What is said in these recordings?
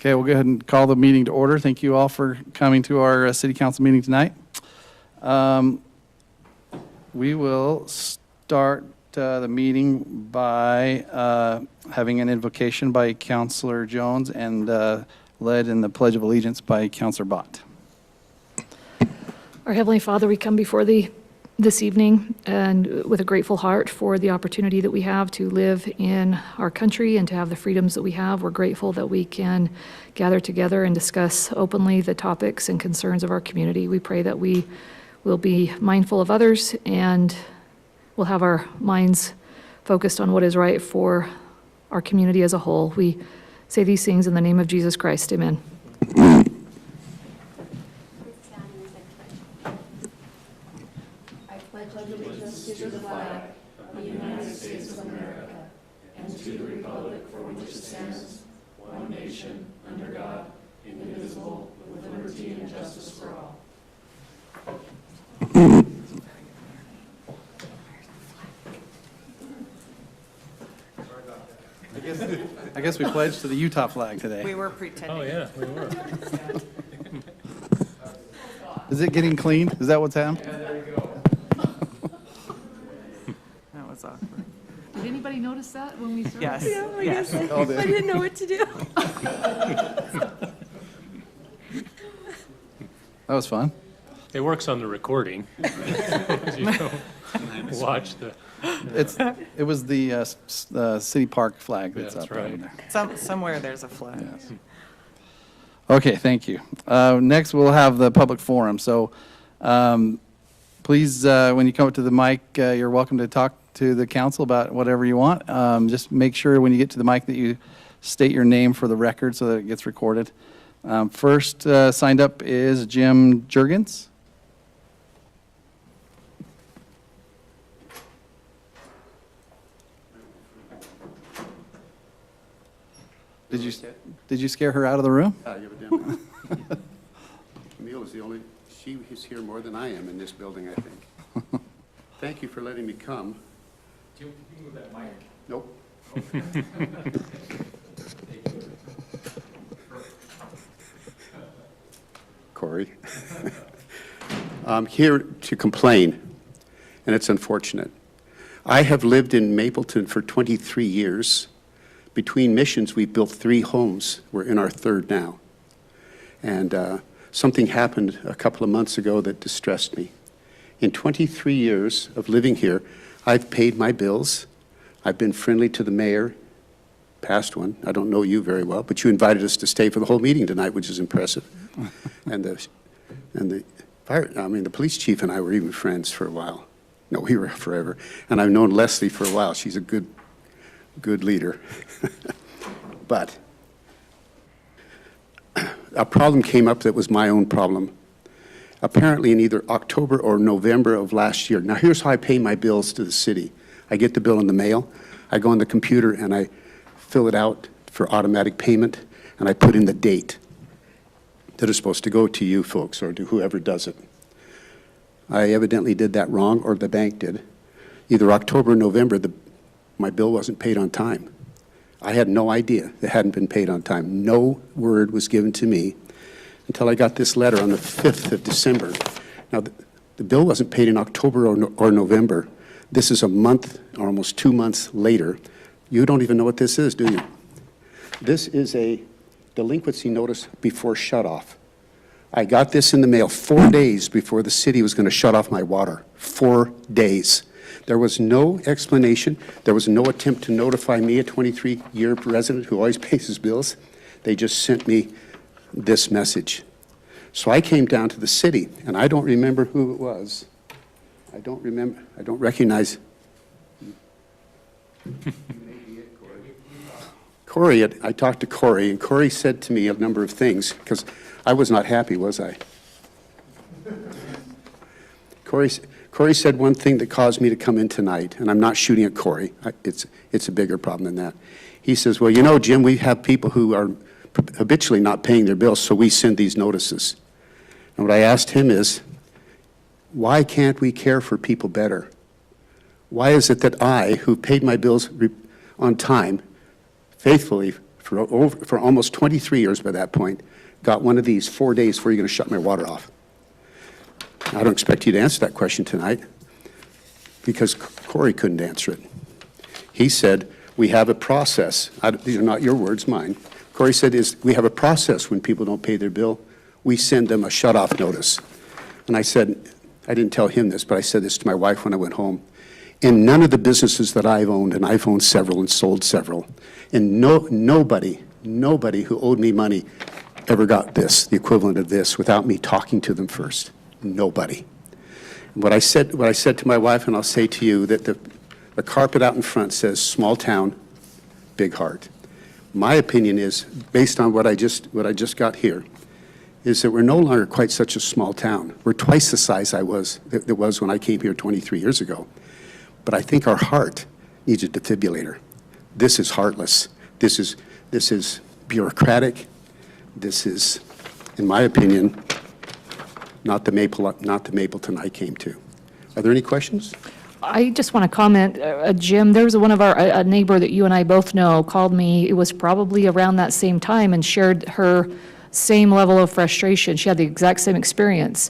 Okay, we'll go ahead and call the meeting to order. Thank you all for coming to our city council meeting tonight. We will start the meeting by having an invocation by Councilor Jones and led in the Pledge of Allegiance by Councilor Bott. Our Heavenly Father, we come before Thee this evening and with a grateful heart for the opportunity that we have to live in our country and to have the freedoms that we have. We're grateful that we can gather together and discuss openly the topics and concerns of our community. We pray that we will be mindful of others and we'll have our minds focused on what is right for our community as a whole. We say these things in the name of Jesus Christ. Amen. I guess we pledged to the Utah flag today. We were pretending. Oh, yeah, we were. Is it getting clean? Is that what's happening? That was awkward. Did anybody notice that when we started? Yes. Yeah, I Yes. guess All I did. didn't know what to do. That was fun. It works on the recording. You don't watch the, It was the city park flag that's That's up over right. there. Somewhere there's a flag. Yes. Okay, thank you. Next, we'll have the public forum. So please, when you come up to the mic, you're welcome to talk to the council about whatever you want. Just make sure when you get to the mic that you state your name for the record so that it gets recorded. First signed up is Jim Jurgens. Did you scare her out of the room? Evidently. Camille is the only, she is here more than I am in this building, I think. Thank you for letting me come. Jim, can you move that mic? Nope. Corey. I'm here to complain, and it's unfortunate. I have lived in Mapleton for 23 years. Between missions, we've built 3 homes. We're in our 3rd now. And something happened a couple of months ago that distressed me. In 23 years of living here, I've paid my bills. I've been friendly to the mayor, past one. I don't know you very well, but you invited us to stay for the whole meeting tonight, which is impressive. And the police chief and I were even friends for a while. No, we were forever. And I've known Leslie for a while. She's a good leader. But a problem came up that was my own problem. Apparently in either October or November of last year. Now here's how I pay my bills to the city. I get the bill in the mail. I go on the computer and I fill it out for automatic payment and I put in the date that is supposed to go to you folks or to whoever does it. I evidently did that wrong, or the bank did. Either October or November, my bill wasn't paid on time. I had no idea it hadn't been paid on time. No word was given to me until I got this letter on the 5th of December. Now, the bill wasn't paid in October or November. This is a month, or almost 2 months later. You don't even know what this is, do you? This is a delinquency notice before shutoff. I got this in the mail 4 days before the city was going to shut off my water. 4 days. There was no explanation. There was no attempt to notify me, a 23-year resident who always pays his bills. They just sent me this message. So I came down to the city, and I don't remember who it was. I don't recognize. Corey, I talked to Corey, and Corey said to me a number of things, because I was not happy, was I? Corey said one thing that caused me to come in tonight, and I'm not shooting at Corey. It's a bigger problem than that. He says, well, you know, Jim, we have people who are habitually not paying their bills, so we send these notices. And what I asked him is, why can't we care for people better? Why is it that I, who paid my bills on time, faithfully for almost 23 years by that point, got one of these 4 days before you're going to shut my water off? I don't expect you to answer that question tonight because Corey couldn't answer it. He said, we have a process. These are not your words, mine. Corey said, we have a process when people don't pay their bill. We send them a shut-off notice. And I said, I didn't tell him this, but I said this to my wife when I went home. In none of the businesses that I've owned, and I've owned several and sold several, and nobody who owed me money ever got this, the equivalent of this, without me talking to them first. Nobody. What I said to my wife, and I'll say to you, that the carpet out in front says small town, big heart. My opinion is, based on what I just got here, is that we're no longer quite such a small town. We're twice the size that was when I came here 23 years ago. But I think our heart needs a defibrillator. This is heartless. This is bureaucratic. This is, in my opinion, not the Mapleton I came to. Are there any questions? I just want to comment, Jim, there was one of a neighbor that you and I both know called me, it was probably around that same time, and shared her same level of frustration. She had the exact same experience.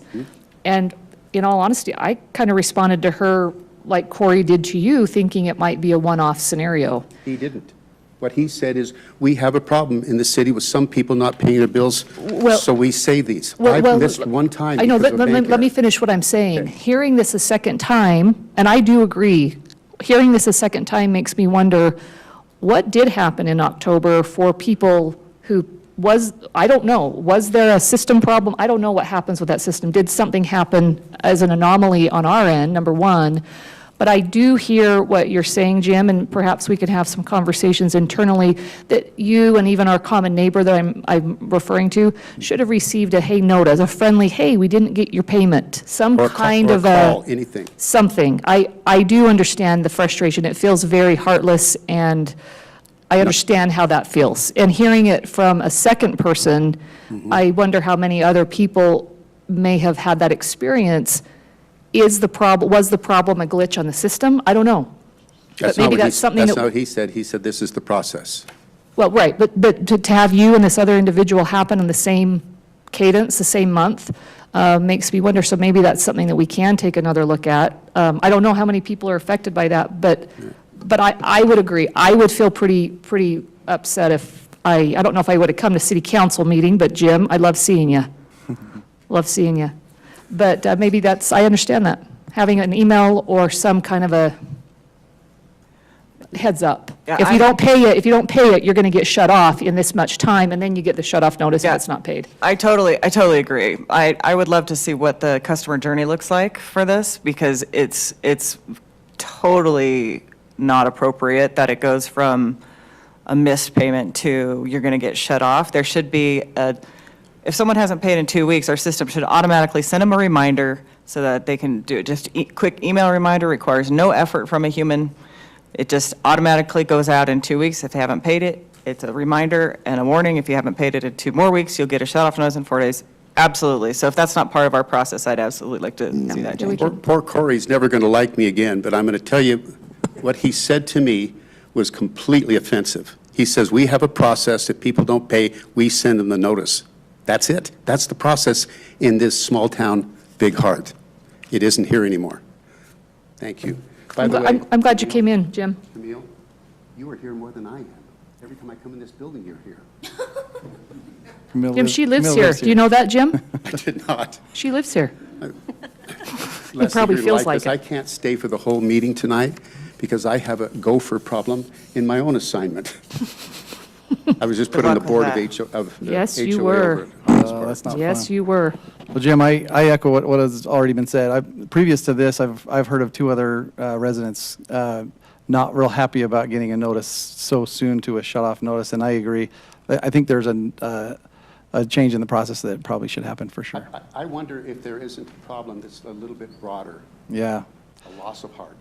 And in all honesty, I kind of responded to her like Corey did to you, thinking it might be a one-off scenario. He didn't. What he said is, we have a problem in the city with some people not paying their bills, Well- so we save these. Well, I've well, missed one time I know, because of a bank let me error. finish what I'm saying. Okay. Hearing this a second time, and I do agree, hearing this a second time makes me wonder, what did happen in October for people who I don't know, was there a system problem? I don't know what happens with that system. Did something happen as an anomaly on our end, number one? But I do hear what you're saying, Jim, and perhaps we could have some conversations internally that you and even our common neighbor that I'm referring to should have received a hey notice, a friendly, hey, we didn't get your payment, some Or kind or of call, anything. something. I do understand the frustration. It feels very heartless, and I understand how that feels. And hearing it from a second person, I wonder how many other people may have had that experience. Was the problem a glitch on the system? I don't know. But maybe that's something That's that, not what he said. He said this is the process. well, right, but to have you and this other individual happen in the same cadence, the same month, makes me wonder. So maybe that's something that we can take another look at. I don't know how many people are affected by that, but I would agree. I would feel pretty upset if I don't know if I would have come to city council meeting, but Jim, I love seeing you. Love seeing you. But maybe I understand that, having an email or some kind of a heads up. Yeah, If you don't pay it, you're going to get shut off in this much time, and then you get the shut-off notice if Yeah. it's not paid. I totally agree. I would love to see what the customer journey looks like for this, because it's totally not appropriate that it goes from a missed payment to you're going to get shut off. There should be if someone hasn't paid in 2 weeks, our system should automatically send them a reminder so that they can do it. Just quick email reminder, requires no effort from a human. It just automatically goes out in 2 weeks. If they haven't paid it, it's a reminder and a warning. If you haven't paid it in 2 more weeks, you'll get a shut-off notice in 4 days. Absolutely. So if that's not part of our process, I'd absolutely like to see that change. Poor Corey's never going to like me again, but I'm going to tell you, what he said to me was completely offensive. He says, we have a process. If people don't pay, we send them the notice. That's it. That's the process in this small town, big heart. It isn't here anymore. Thank you. By the way, I'm glad you came in, Jim. Camille, you are here more than I am. Every time I come in this building, you're here. Jim, she lives here. Do you know that, Jim? I did not. She lives here. Leslie, probably you're feels like this. I can't stay for the whole meeting tonight because I have a gopher problem in my own assignment. I was just put on the luck board with of the Yes, you HOA were. over at Oxford. That's not Yes, fun. you were. Well, Jim, I echo what has already been said. Previous to this, I've heard of 2 other residents not real happy about getting a notice so soon to a shut-off notice, and I agree. I think there's a change in the process that probably should happen for sure. I wonder if there isn't a problem that's a little bit broader, Yeah. a loss of heart.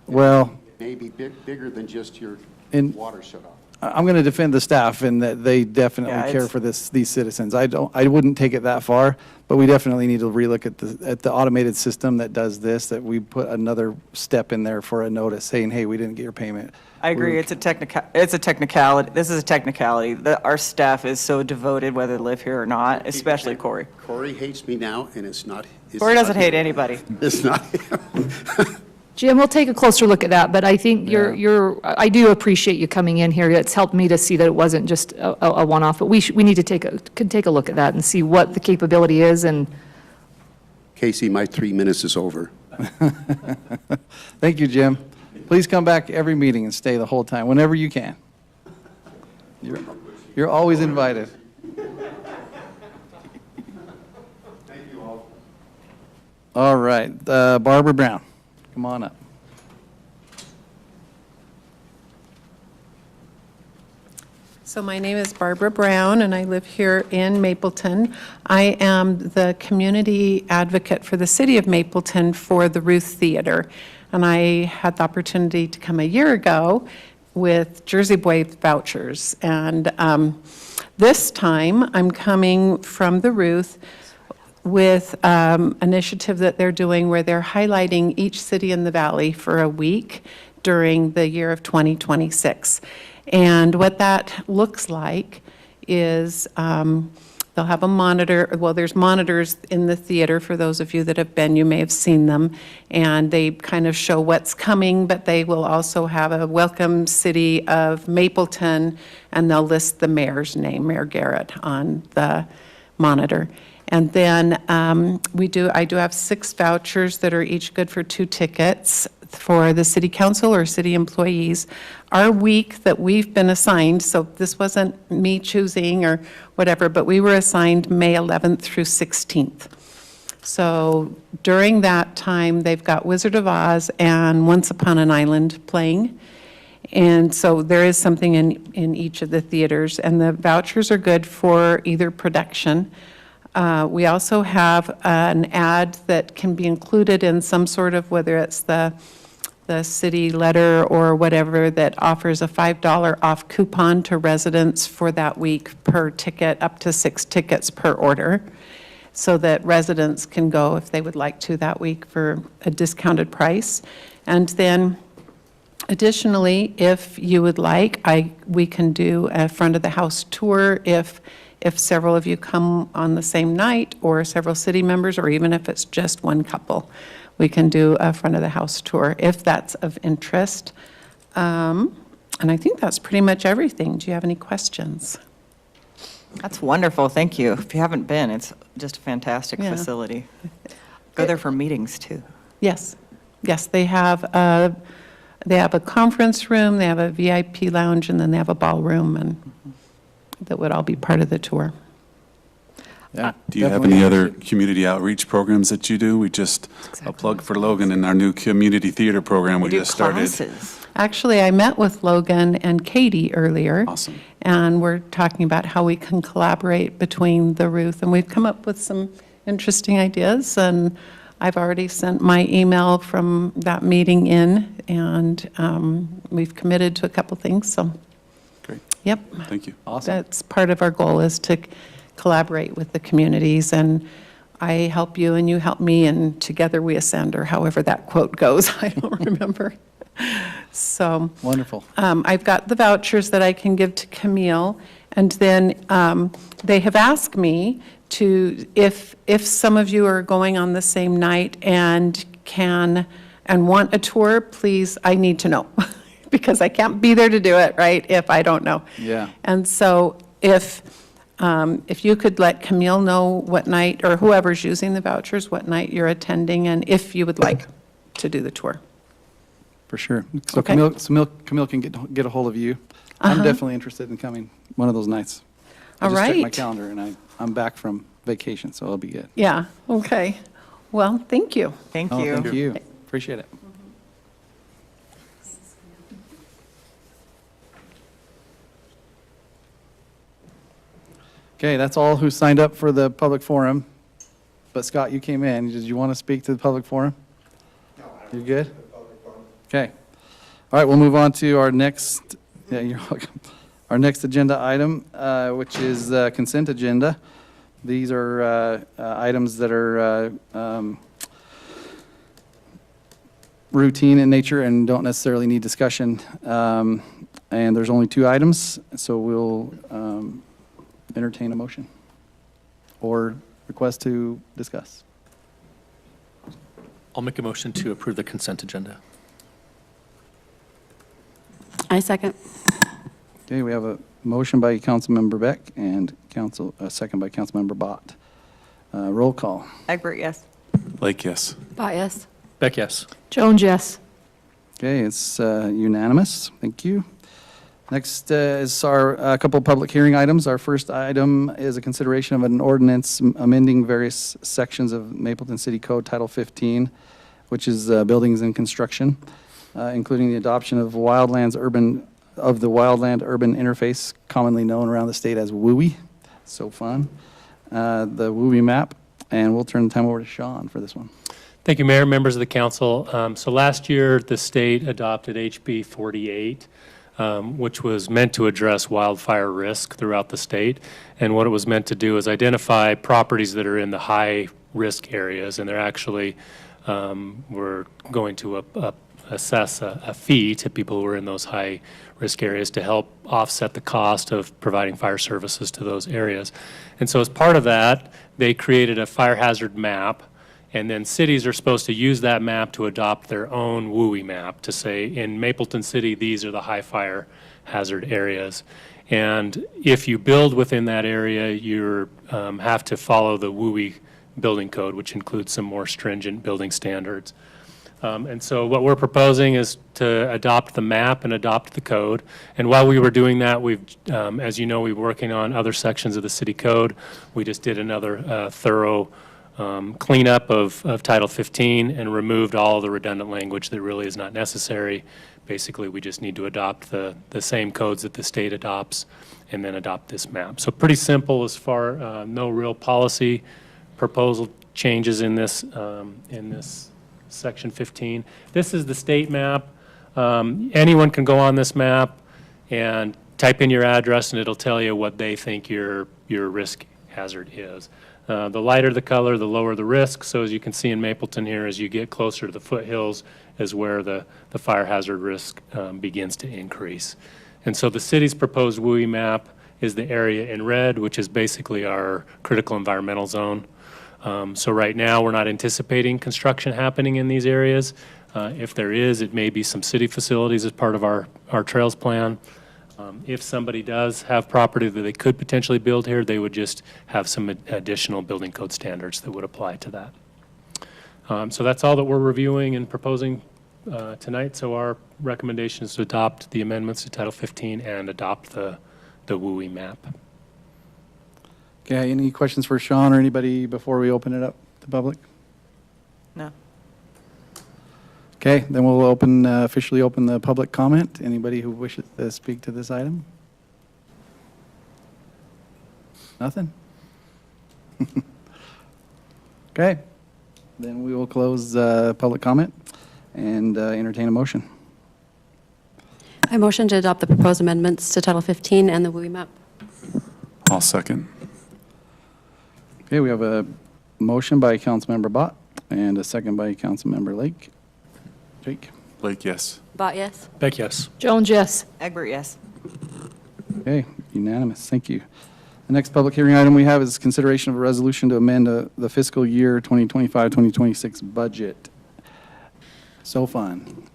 Well, Maybe bigger than just your In- water shut off. I'm going to defend the staff in that they Yeah, definitely care it's- for these citizens. I wouldn't take it that far, but we definitely need to relook at the automated system that does this, that we put another step in there for a notice saying, hey, we didn't get your payment. I agree, it's a technicality, this is a technicality. Our staff is so devoted, whether they live here or not, especially Corey. Corey hates me now, and it's not. Corey doesn't hate anybody. It's not him. Jim, we'll take a closer look at that, but I think I do appreciate you coming in here. It's helped me to see that it wasn't just a one-off, but we need to take a look at that and see what the capability is, and Casey, my 3 minutes is over. Thank you, Jim. Please come back every meeting and stay the whole time, whenever you can. You're always invited. All right, Barbara Brown, come on up. So my name is Barbara Brown, and I live here in Mapleton. I am the community advocate for the city of Mapleton for the Ruth Theater. And I had the opportunity to come a year ago with Jersey Boy vouchers. And this time, I'm coming from the Ruth with initiative that they're doing where they're highlighting each city in the valley for a week during the year of 2026. And what that looks like is they'll have a monitor, well, there's monitors in the theater, for those of you that have been, you may have seen them, and they kind of show what's coming, but they will also have a welcome city of Mapleton, and they'll list the mayor's name, Mayor Garrett, on the monitor. And then I do have 6 vouchers that are each good for 2 tickets for the city council or city employees. Our week that we've been assigned, so this wasn't me choosing or whatever, but we were assigned May 11th through 16th. So during that time, they've got Wizard of Oz and Once Upon an Island playing. And so there is something in each of the theaters, and the vouchers are good for either production. We also have an ad that can be included in some sort of, whether it's the city letter or whatever, that offers a $5 off coupon to residents for that week per ticket, up to 6 tickets per order, so that residents can go if they would like to that week for a discounted price. And then additionally, if you would like, we can do a front of the house tour if several of you come on the same night, or several city members, or even if it's just one couple. We can do a front of the house tour if that's of interest. And I think that's pretty much everything. Do you have any questions? That's wonderful, thank you. If you haven't been, it's just a fantastic Yeah. facility. Go there for meetings, too. Yes, yes, they have a conference room, they have a VIP lounge, and then they have a ballroom, and that would all be part of the tour. Yeah, Do you have definitely. any other community outreach programs that you do? We just, a plug for Logan and our new community theater program we We do just started. classes. Actually, I met with Logan and Katie earlier. Awesome. And we're talking about how we can collaborate between the Ruth, and we've come up with some interesting ideas, and I've already sent my email from that meeting in, and we've committed to a couple things, so, Great, yep. thank you. Awesome. That's part of our goal, is to collaborate with the communities, and I help you and you help me, and together we ascend, or however that quote goes, I don't remember. So. Wonderful. I've got the vouchers that I can give to Camille, and then they have asked me to, if some of you are going on the same night and want a tour, please, I need to know, because I can't be there to do it, right, if I don't know. Yeah. And so if you could let Camille know what night, or whoever's using the vouchers, what night you're attending, and if you would like to do the tour. For sure. So Okay. Camille can get a hold of you. I'm definitely interested in coming one of those nights. I All just checked my right. calendar, and I'm back from vacation, so it'll be good. Yeah, okay. Well, thank you. Thank Oh, you. thank you. Appreciate it. Okay, that's all who signed up for the public forum. But Scott, you came in. Did you want to speak to the public forum? No. You good? Okay. All right, we'll move on to our next, yeah, you're welcome. Our next agenda item, which is consent agenda. These are items that are routine in nature and don't necessarily need discussion. And there's only 2 items, so we'll entertain a motion or request to discuss. I'll make a motion to approve the consent agenda. I second. Okay, we have a motion by Councilmember Beck and a second by Councilmember Bott. Roll call. Egbert, yes. Blake, yes. Bot yes. Beck, yes. Joan, yes. Okay, it's unanimous. Thank you. Next is a couple of public hearing items. Our first item is a consideration of an ordinance amending various sections of Mapleton City Code Title 15, which is buildings and construction, including the adoption of the Wildland Urban Interface, commonly known around the state as WUI. So fun. The WUI map, and we'll turn the time over to Sean for this one. Thank you, Mayor, members of the council. So last year, the state adopted HB 48, which was meant to address wildfire risk throughout the state. And what it was meant to do is identify properties that are in the high-risk areas, and they're actually, we're going to assess a fee to people who are in those high-risk areas to help offset the cost of providing fire services to those areas. And so as part of that, they created a fire hazard map, and then cities are supposed to use that map to adopt their own WUI map to say, in Mapleton City, these are the high fire hazard areas. And if you build within that area, you have to follow the WUI building code, which includes some more stringent building standards. And so what we're proposing is to adopt the map and adopt the code. And while we were doing that, as you know, we're working on other sections of the city code. We just did another thorough cleanup of Title 15 and removed all the redundant language that really is not necessary. Basically, we just need to adopt the same codes that the state adopts and then adopt this map. So pretty simple as far, no real policy proposal changes in this section 15. This is the state map. Anyone can go on this map and type in your address and it'll tell you what they think your risk hazard is. The lighter the color, the lower the risk. So as you can see in Mapleton here, as you get closer to the foothills is where the fire hazard risk begins to increase. And so the city's proposed WUI map is the area in red, which is basically our critical environmental zone. So right now, we're not anticipating construction happening in these areas. If there is, it may be some city facilities as part of our trails plan. If somebody does have property that they could potentially build here, they would just have some additional building code standards that would apply to that. So that's all that we're reviewing and proposing tonight. So our recommendation is to adopt the amendments to Title 15 and adopt the WUI map. Okay, any questions for Sean or anybody before we open it up to public? No. Okay, then we'll officially open the public comment. Anybody who wishes to speak to this item? Nothing? Okay, then we will close public comment and entertain a motion. I motion to adopt the proposed amendments to Title 15 and the WUI map. I'll second. Okay, we have a motion by Councilmember Bott and a second by Councilmember Lake. Jake? Blake, yes. Bot yes. Beck, yes. Joan, yes. Egbert, yes. Okay, unanimous, thank you. The next public hearing item we have is consideration of a resolution to amend the fiscal year 2025-2026 budget. So fun.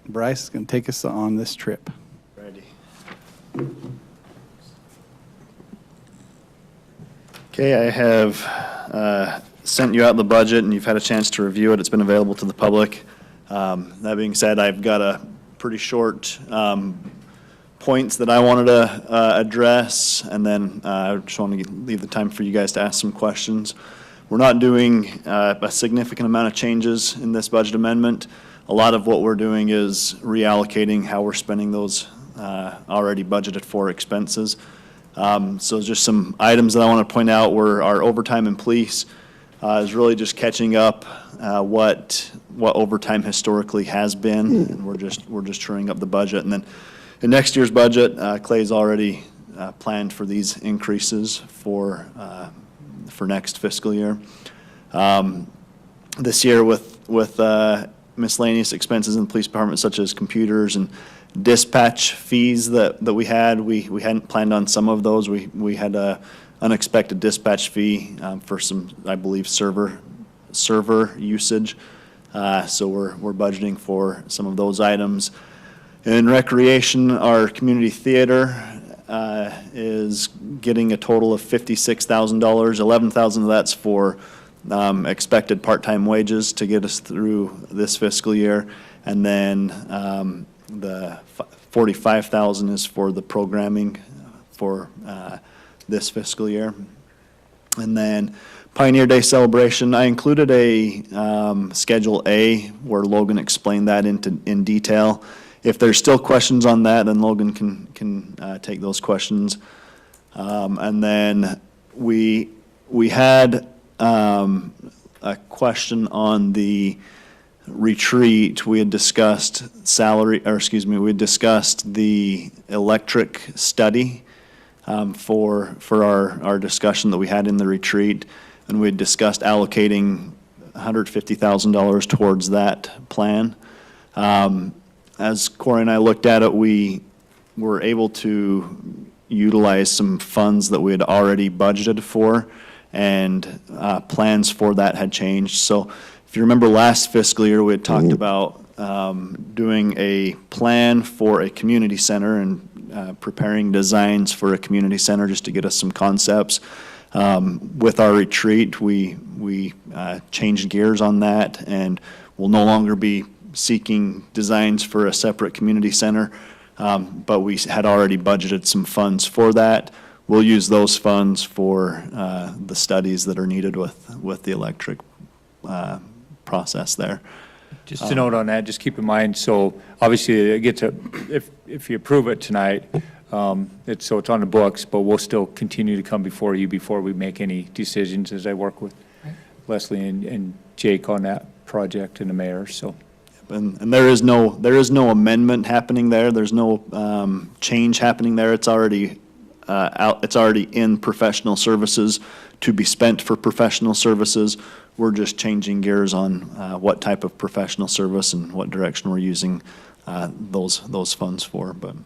Bryce is going to take us on this trip. Ready. Okay, I have sent you out the budget, and you've had a chance to review it. It's been available to the public. That being said, I've got a pretty short points that I wanted to address, and then I just want to leave the time for you guys to ask some questions. We're not doing a significant amount of changes in this budget amendment. A lot of what we're doing is reallocating how we're spending those already budgeted for expenses. So just some items that I want to point out were our overtime in police is really just catching up what overtime historically has been, and we're just truing up the budget. And then in next year's budget, Clay's already planned for these increases for next fiscal year. This year with miscellaneous expenses in the police department, such as computers and dispatch fees that we hadn't planned on some of those. We had a unexpected dispatch fee for some, I believe, server usage. So we're budgeting for some of those items. In recreation, our community theater is getting a total of $56,000. $11,000 of that's for expected part-time wages to get us through this fiscal year. And then the $45,000 is for the programming for this fiscal year. And then Pioneer Day celebration, I included a Schedule A where Logan explained that in detail. If there's still questions on that, then Logan can take those questions. And then we had a question on the retreat. We had discussed we had discussed the electric study for our discussion that we had in the retreat, and we had discussed allocating $150,000 towards that plan. As Corey and I looked at it, we were able to utilize some funds that we had already budgeted for, and plans for that had changed. So if you remember last fiscal year, we had talked about doing a plan for a community center and preparing designs for a community center just to get us some concepts. With our retreat, we changed gears on that, and we'll no longer be seeking designs for a separate community center, but we had already budgeted some funds for that. We'll use those funds for the studies that are needed with the electric process there. Just a note on that, just keep in mind, so obviously it gets if you approve it tonight, it's on the books, but we'll still continue to come before you before we make any decisions, as I work with Leslie and Jake on that project and the mayor, so. And there is no amendment happening there. There's no change happening there. It's already it's already in professional services to be spent for professional services. We're just changing gears on what type of professional service and what direction we're using those funds for. But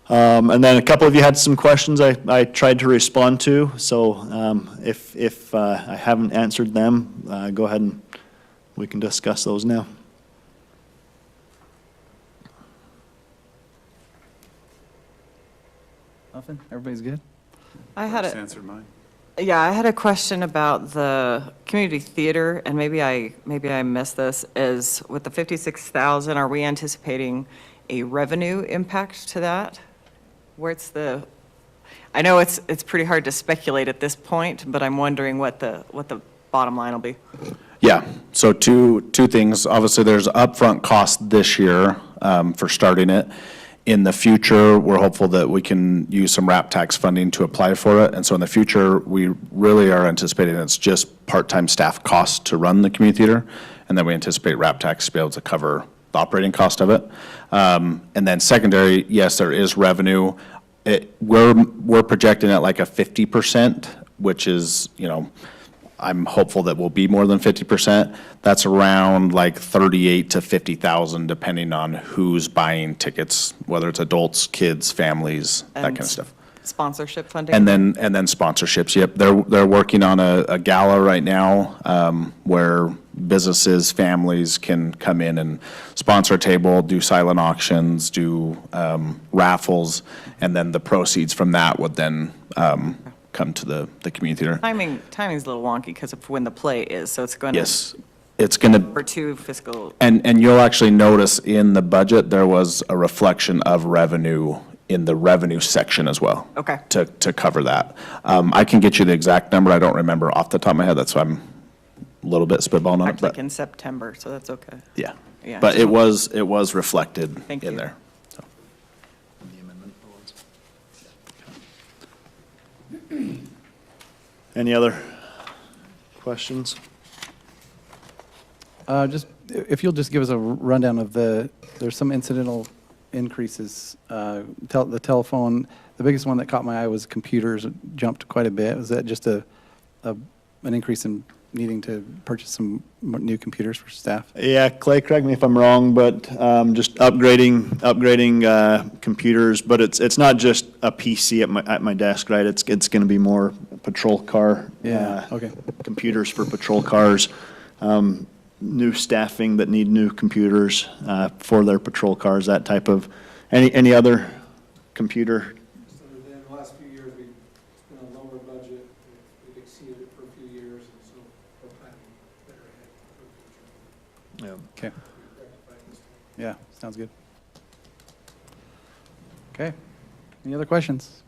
and then a couple of you had some questions I tried to respond to. So if I haven't answered them, go ahead and we can discuss those now. Nothing? Everybody's good? I had Just a, answered mine. yeah, I had a question about the community theater, and maybe I missed this, is with the 56,000, are we anticipating a revenue impact to that? Where's I know it's pretty hard to speculate at this point, but I'm wondering what the bottom line will be. Yeah, so two things. Obviously, there's upfront cost this year for starting it. In the future, we're hopeful that we can use some RAP tax funding to apply for it. And so in the future, we really are anticipating it's just part-time staff costs to run the community theater. And then we anticipate RAP tax to be able to cover the operating cost of it. And then secondary, yes, there is revenue. We're projecting at like a 50%, which is, I'm hopeful that we'll be more than 50%. That's around like 38 to 50,000, depending on who's buying tickets, whether it's adults, kids, families, that kind of stuff. Sponsorship funding? And then sponsorships. Yep, they're working on a gala right now where businesses, families can come in and sponsor a table, do silent auctions, do raffles, and then the proceeds from that would then come to the community theater. Timing's a little wonky because of when the play is, so it's going to. Yes, it's going to. For two fiscal. And you'll actually notice in the budget, there was a reflection of revenue in the revenue section as well. Okay. To cover that. I can get you the exact number. I don't remember off the top of my head. That's why I'm a little bit spitballing on it. Act like But in September, so that's okay. yeah. Yeah. But it was reflected Thank in you. there. So. Any other questions? Just, if you'll just give us a rundown of there's some incidental increases. The telephone, the biggest one that caught my eye was computers, jumped quite a bit. Was that just an increase in needing to purchase some new computers for staff? Yeah, Clay, correct me if I'm wrong, but just upgrading computers, but it's not just a PC at my desk, right? It's going to be more patrol car. Yeah, okay. Computers for patrol cars, new staffing that need new computers for their patrol cars, that type of, any other computer? In the last few years, we've been a lower budget. We've exceeded it for a few years, and so we're planning better ahead for the future. Yeah. Okay. Yeah, sounds good. Okay. Any other questions?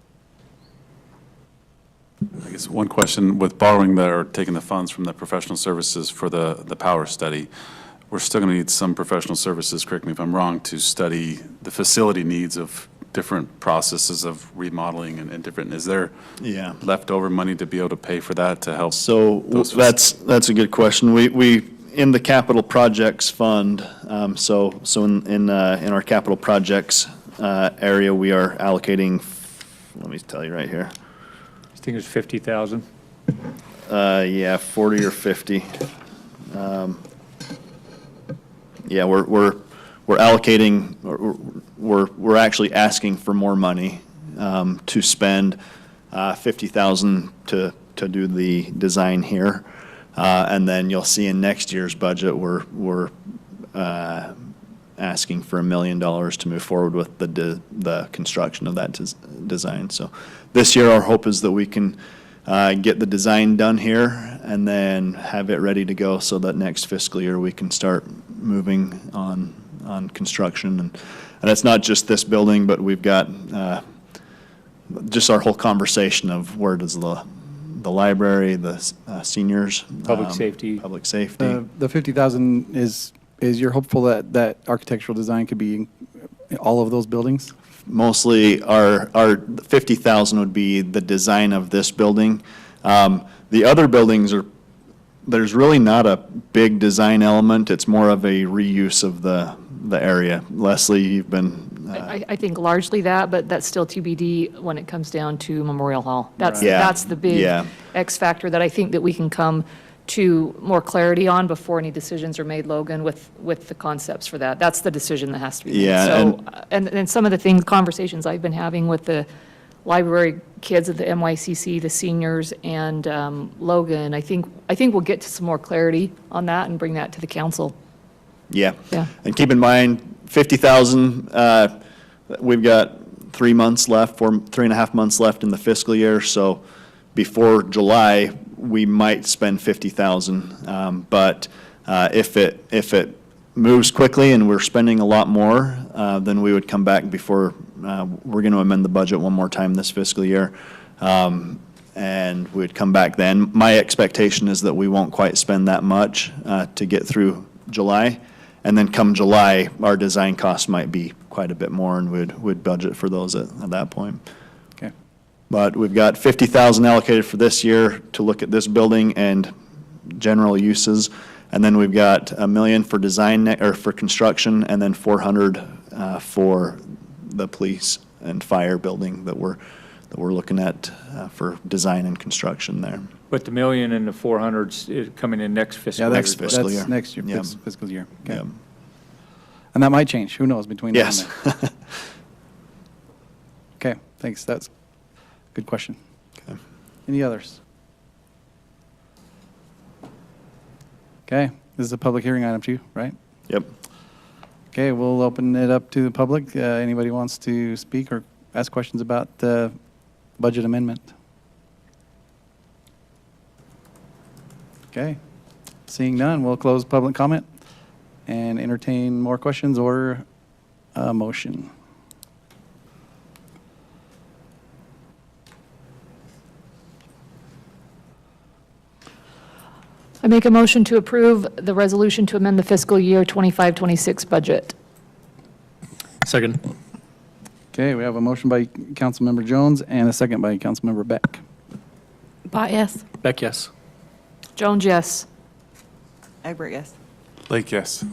I guess one question, with borrowing or taking the funds from the professional services for the power study, we're still going to need some professional services, correct me if I'm wrong, to study the facility needs of different processes of remodeling and different, is there Yeah. leftover money to be able to pay for that to help? So those that's a good question. We in the capital projects fund, so in our capital projects area, we are allocating, let me tell you right here. I think it's 50,000. Yeah, 40 or 50. Yeah, we're allocating, we're actually asking for more money to spend 50,000 to do the design here. And then you'll see in next year's budget, we're asking for $1 million to move forward with the construction of that design. So this year, our hope is that we can get the design done here and then have it ready to go so that next fiscal year we can start moving on construction. And it's not just this building, but we've got just our whole conversation of where does the library, the seniors. Public safety. Public safety. The 50,000 is you're hopeful that architectural design could be in all of those buildings? Mostly our 50,000 would be the design of this building. The other buildings there's really not a big design element. It's more of a reuse of the area. Leslie, you've been. I think largely that, but that's still TBD when it comes down to Memorial Hall. That's, Yeah. that's the big Yeah. X factor that I think that we can come to more clarity on before any decisions are made, Logan, with the concepts for that. That's the decision that has to be made. Yeah, So, and some of the conversations I've been having with the library kids at the MYCC, the seniors, and Logan, I think we'll get to some more clarity on that and bring that to the council. Yeah. Yeah. And keep in mind, 50,000, we've got 3 months left, 3.5 months left in the fiscal year. So before July, we might spend 50,000. But if it moves quickly and we're spending a lot more, then we would come back before, we're going to amend the budget one more time this fiscal year. And we'd come back then. My expectation is that we won't quite spend that much to get through July. And then come July, our design costs might be quite a bit more, and we'd budget for those at that point. Okay. But we've got 50,000 allocated for this year to look at this building and general uses. And then we've got $1 million for design, or for construction, and then 400 for the police and fire building that we're looking at for design and construction there. But the 1 million and the 400's is coming in next fiscal Yeah, year. Next fiscal year. That's next year, Yep. fiscal year. Okay. Yep. And that might change, who knows, between now and Yes. then. Okay, thanks, that's a good question. Okay. Any others? Okay, this is a public hearing item too, right? Yep. Okay, we'll open it up to the public. Anybody wants to speak or ask questions about the budget amendment? Okay, seeing none, we'll close public comment and entertain more questions or a motion. I make a motion to approve the resolution to amend the fiscal year 25-26 budget. Second. Okay, we have a motion by Councilmember Jones and a second by Councilmember Beck. Bott, yes. Beck, yes. Jones, yes. Egbert, yes. Blake, yes.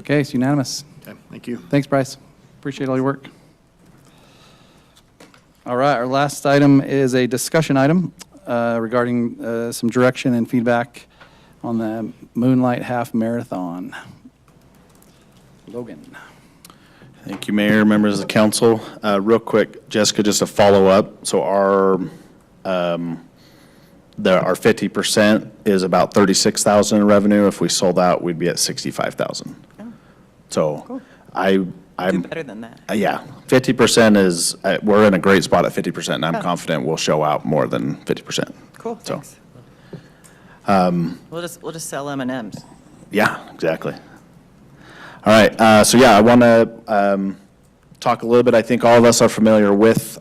Okay, it's unanimous. Okay, thank you. Thanks, Bryce. Appreciate all your work. All right, our last item is a discussion item regarding some direction and feedback on the Moonlight Half Marathon. Logan. Thank you, Mayor, members of the council. Real quick, Jessica, just a follow-up. So our 50% is about 36,000 in revenue. If we sold out, we'd be at 65,000. So Do I'm, better than that. yeah, 50% is, we're in a great spot at 50%, and I'm confident we'll show out more than 50%. Cool, So, thanks. We'll just sell M&Ms. yeah, exactly. All right, so yeah, I want to talk a little bit. I think all of us are familiar with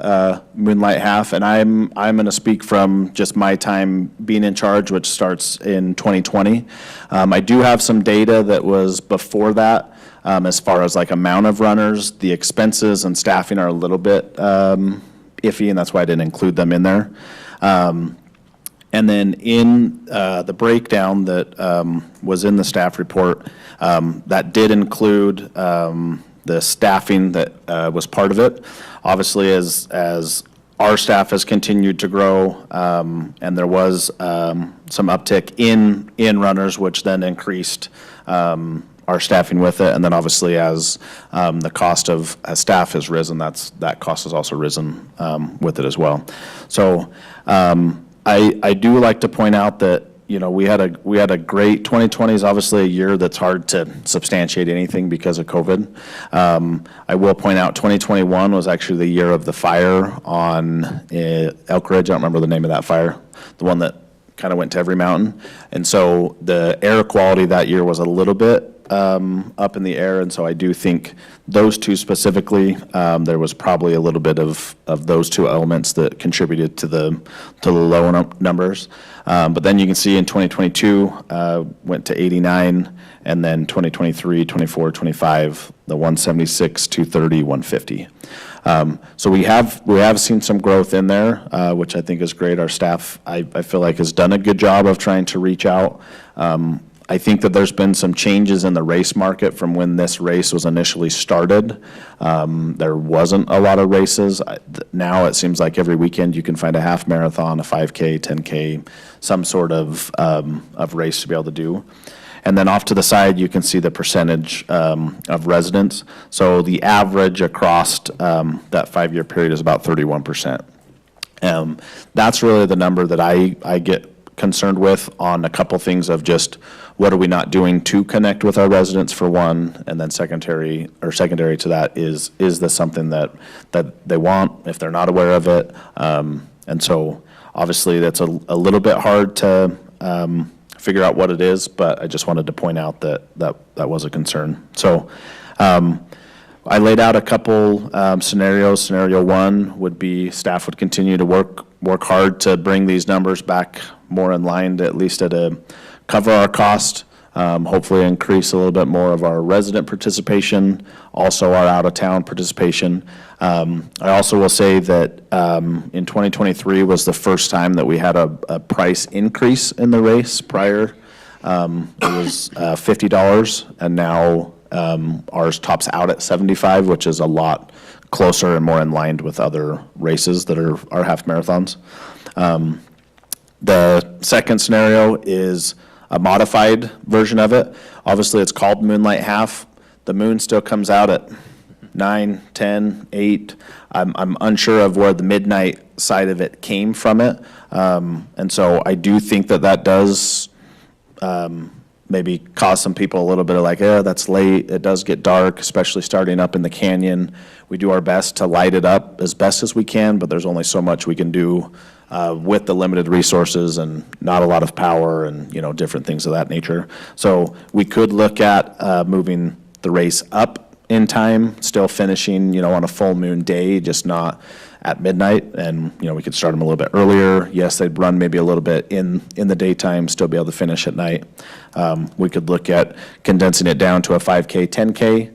Moonlight Half, and I'm going to speak from just my time being in charge, which starts in 2020. I do have some data that was before that, as far as like amount of runners. The expenses and staffing are a little bit iffy, and that's why I didn't include them in there. And then in the breakdown that was in the staff report, that did include the staffing that was part of it. Obviously, as our staff has continued to grow, and there was some uptick in runners, which then increased our staffing with it. And then obviously, as the cost of staff has risen, that cost has also risen with it as well. So I do like to point out that, you know, we had a great 2020 is obviously a year that's hard to substantiate anything because of COVID. I will point out 2021 was actually the year of the fire on Elk Ridge. I don't remember the name of that fire, the one that kind of went to every mountain. And so the air quality that year was a little bit up in the air, and so I do think those two specifically, there was probably a little bit of those two elements that contributed to the low numbers. But then you can see in 2022 went to 89, and then 2023, 24, 25, the 176, 230, 150. So we have seen some growth in there, which I think is great. Our staff, I feel like, has done a good job of trying to reach out. I think that there's been some changes in the race market from when this race was initially started. There wasn't a lot of races. Now it seems like every weekend you can find a half marathon, a 5K, 10K, some sort of race to be able to do. And then off to the side, you can see the percentage of residents. So the average across that 5-year period is about 31%. That's really the number that I get concerned with on a couple things of just what are we not doing to connect with our residents, for one, and then secondary to that is this something that they want if they're not aware of it? And so obviously that's a little bit hard to figure out what it is, but I just wanted to point out that was a concern. So I laid out a couple scenarios. Scenario one would be staff would continue to work hard to bring these numbers back more in line, to at least cover our cost, hopefully increase a little bit more of our resident participation, also our out-of-town participation. I also will say that in 2023 was the first time that we had a price increase in the race. Prior, it was $50, and now ours tops out at $75, which is a lot closer and more in line with other races that are half marathons. The second scenario is a modified version of it. Obviously, it's called Moonlight Half. The moon still comes out at 9, 10, 8. I'm unsure of where the midnight side of it came from it. And so I do think that does maybe cause some people a little bit of like, that's late. It does get dark, especially starting up in the canyon. We do our best to light it up as best as we can, but there's only so much we can do with the limited resources and not a lot of power and, you know, different things of that nature. So we could look at moving the race up in time, still finishing, you know, on a full moon day, just not at midnight. And, you know, we could start them a little bit earlier. Yes, they'd run maybe a little bit in the daytime, still be able to finish at night. We could look at condensing it down to a 5K, 10K.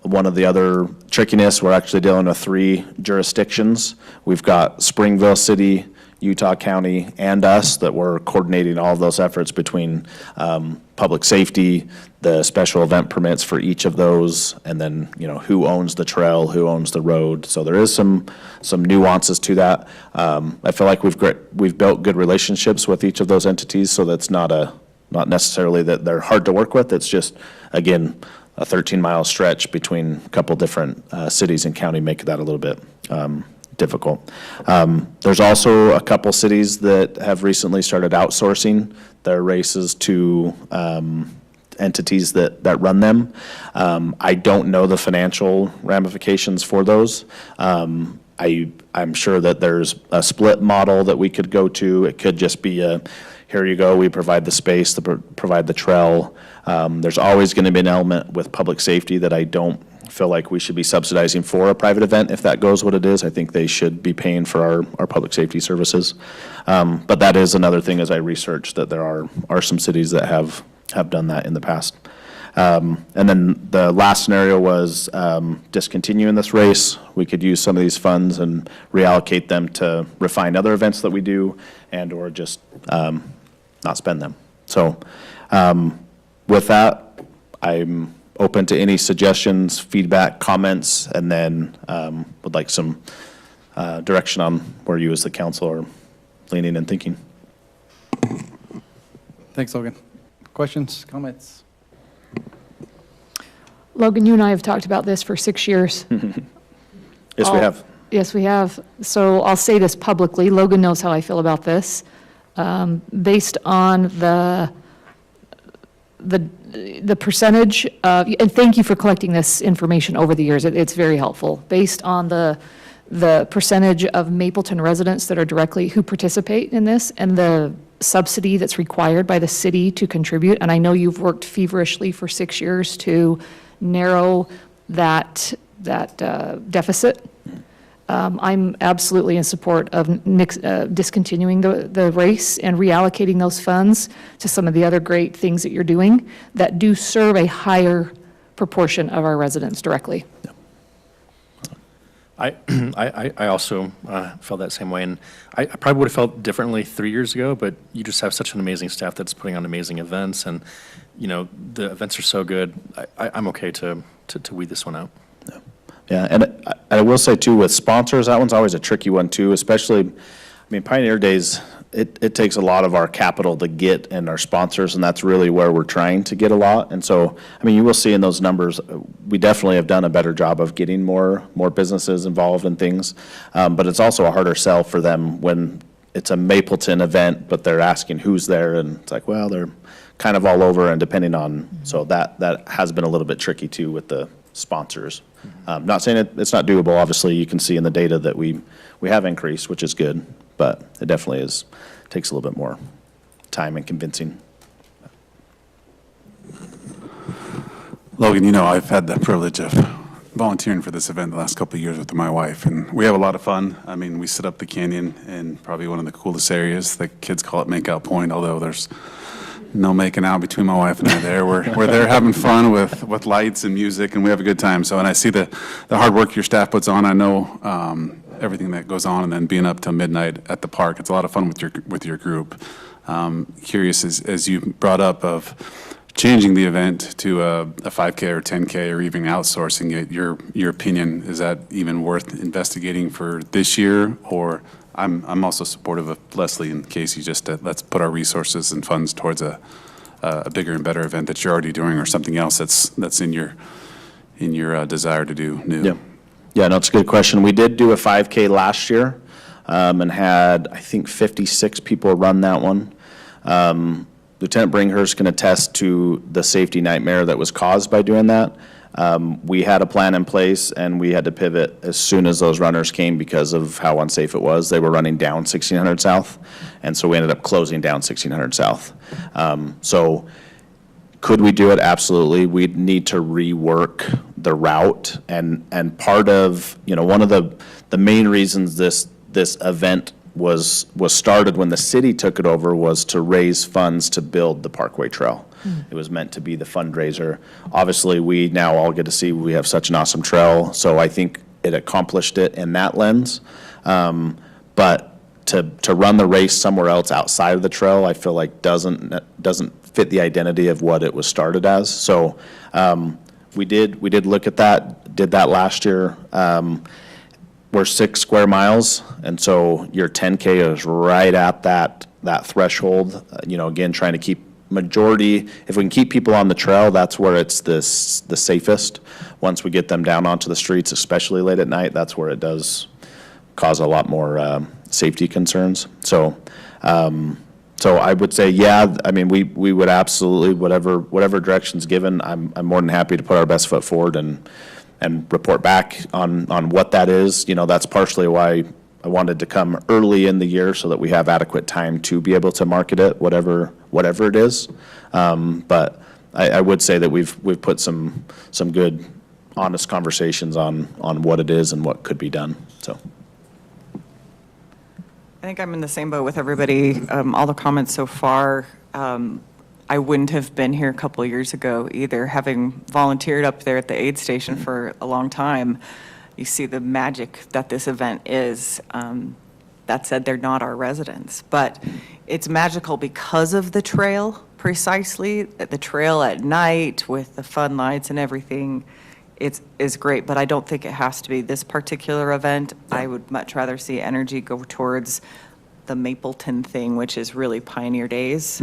One of the other trickiness, we're actually dealing with 3 jurisdictions. We've got Springville City, Utah County and us, that we're coordinating all of those efforts between public safety, the special event permits for each of those, and then, who owns the trail, who owns the road. So there is some nuances to that. I feel like we've built good relationships with each of those entities, so that's not necessarily that they're hard to work with. It's just, again, a 13-mile stretch between a couple different cities and county make that a little bit difficult. There's also a couple cities that have recently started outsourcing their races to entities that run them. I don't know the financial ramifications for those. I'm sure that there's a split model that we could go to. It could just be here you go, we provide the space, provide the trail. There's always going to be an element with public safety that I don't feel like we should be subsidizing for a private event if that goes what it is. I think they should be paying for our public safety services. But that is another thing as I research, that there are some cities that have done that in the past. And then the last scenario was discontinuing this race. We could use some of these funds and reallocate them to refine other events that we do, and or just not spend them. So with that, I'm open to any suggestions, feedback, comments, and then would like some direction on where you as the council are leaning and thinking. Thanks, Logan. Questions, comments? Logan, you and I have talked about this for 6 years. Yes, we have. Yes, we have. So I'll say this publicly. Logan knows how I feel about this. Based on the percentage of, and thank you for collecting this information over the years. It's very helpful. Based on the percentage of Mapleton residents that are who participate in this, and the subsidy that's required by the city to contribute, and I know you've worked feverishly for 6 years to narrow that deficit. I'm absolutely in support of discontinuing the race and reallocating those funds to some of the other great things that you're doing that do serve a higher proportion of our residents directly. I also felt that same way, and I probably would have felt differently 3 years ago, but you just have such an amazing staff that's putting on amazing events, and, the events are so good. I'm okay to weed this one out. Yeah, and I will say too, with sponsors, that one's always a tricky one too, especially, Pioneer Days, it takes a lot of our capital to get and our sponsors, and that's really where we're trying to get a lot. And so, you will see in those numbers, we definitely have done a better job of getting more businesses involved in things. But it's also a harder sell for them when it's a Mapleton event, but they're asking who's there, and it's like, well, they're kind of all over, and depending on, so that has been a little bit tricky too with the sponsors. Not saying it's not doable. Obviously, you can see in the data that we have increased, which is good, but it definitely takes a little bit more time and convincing. Logan, I've had the privilege of volunteering for this event the last couple of years with my wife, and we have a lot of fun. We sit up the canyon in probably one of the coolest areas. The kids call it Makeout Point, although there's no making out between my wife and I there. We're there having fun with lights and music, and we have a good time. So, and I see the hard work your staff puts on. I know everything that goes on, and then being up till midnight at the park. It's a lot of fun with your group. Curious, as you brought up, of changing the event to a 5K or 10K, or even outsourcing it. Your opinion, is that even worth investigating for this year? Or I'm also supportive of Leslie and Casey, just let's put our resources and funds towards a bigger and better event that you're already doing, or something else that's in your desire to do new. Yeah, no, it's a good question. We did do a 5K last year, and had, I think, 56 people run that one. Lieutenant Bringhurst can attest to the safety nightmare that was caused by doing that. We had a plan in place, and we had to pivot as soon as those runners came because of how unsafe it was. They were running down 1600 South, and so we ended up closing down 1600 South. So could we do it? Absolutely. We'd need to rework the route, and part of, one of the main reasons this event was started when the city took it over was to raise funds to build the Parkway Trail. It was meant to be the fundraiser. Obviously, we now all get to see we have such an awesome trail, so I think it accomplished it in that lens. But to run the race somewhere else outside of the trail, I feel like doesn't fit the identity of what it was started as. So we did look at that, did that last year. We're 6 square miles, and so your 10K is right at that threshold. Again, trying to keep majority, if we can keep people on the trail, that's where it's the safest. Once we get them down onto the streets, especially late at night, that's where it does cause a lot more safety concerns. So I would say, yeah, I mean, we would absolutely, whatever direction's given, I'm more than happy to put our best foot forward and report back on what that is. That's partially why I wanted to come early in the year so that we have adequate time to be able to market it, whatever it is. But I would say that we've put some good, honest conversations on what it is and what could be done, so. I think I'm in the same boat with everybody. All the comments so far, I wouldn't have been here a couple of years ago either, having volunteered up there at the aid station for a long time. You see the magic that this event is. That said, they're not our residents, but it's magical because of the trail, precisely. The trail at night with the fun lights and everything, is great, but I don't think it has to be this particular event. I would much rather see energy go towards the Mapleton thing, which is really Pioneer Days.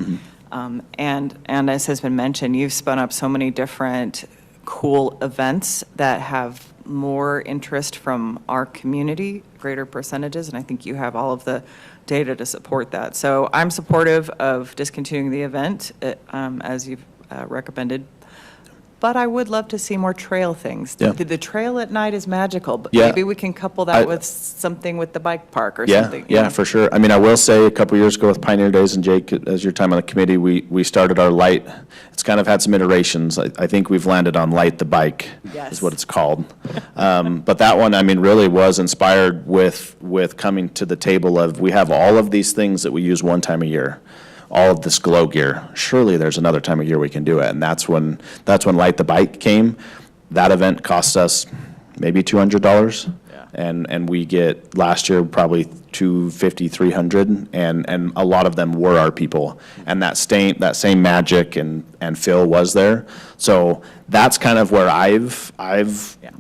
And as has been mentioned, you've spun up so many different cool events that have more interest from our community, greater percentages, and I think you have all of the data to support that. So I'm supportive of discontinuing the event, as you've recommended, but I would love to see more trail things. Yeah. The trail at night is magical, but Yeah. maybe we can couple that with something with the bike park or Yeah, something. yeah, for sure. I mean, I will say, a couple years ago with Pioneer Days, and Jake, as your time on the committee, we started our light. It's kind of had some iterations. I think we've landed on Light the Bike, Yes. is what it's called. But that one, I mean, really was inspired with coming to the table of, we have all of these things that we use one time a year, all of this glow gear. Surely there's another time of year we can do it, and that's when Light the Bike came. That event cost us maybe $200. Yeah. And we get, last year, probably $250, $300, and a lot of them were our people. And that same magic and feel was there. So that's kind of where I've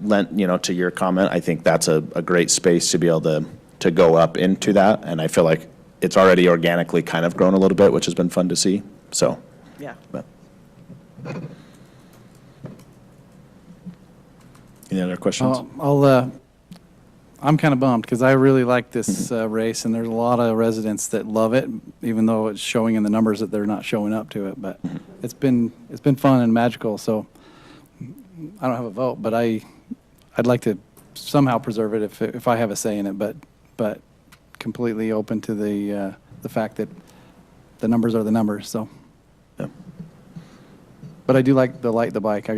lent, to your comment, I think that's a great space to be able to go up into that, and I feel like it's already organically kind of grown a little bit, which has been fun to see, so. Yeah. But. Any other questions? I'm kind of bummed because I really like this race, and there's a lot of residents that love it, even though it's showing in the numbers that they're not showing up to it. But it's been fun and magical. So I don't have a vote, but I'd like to somehow preserve it if I have a say in it. But completely open to the fact that the numbers are the numbers. So. Yeah. But I do like the Light the Bike.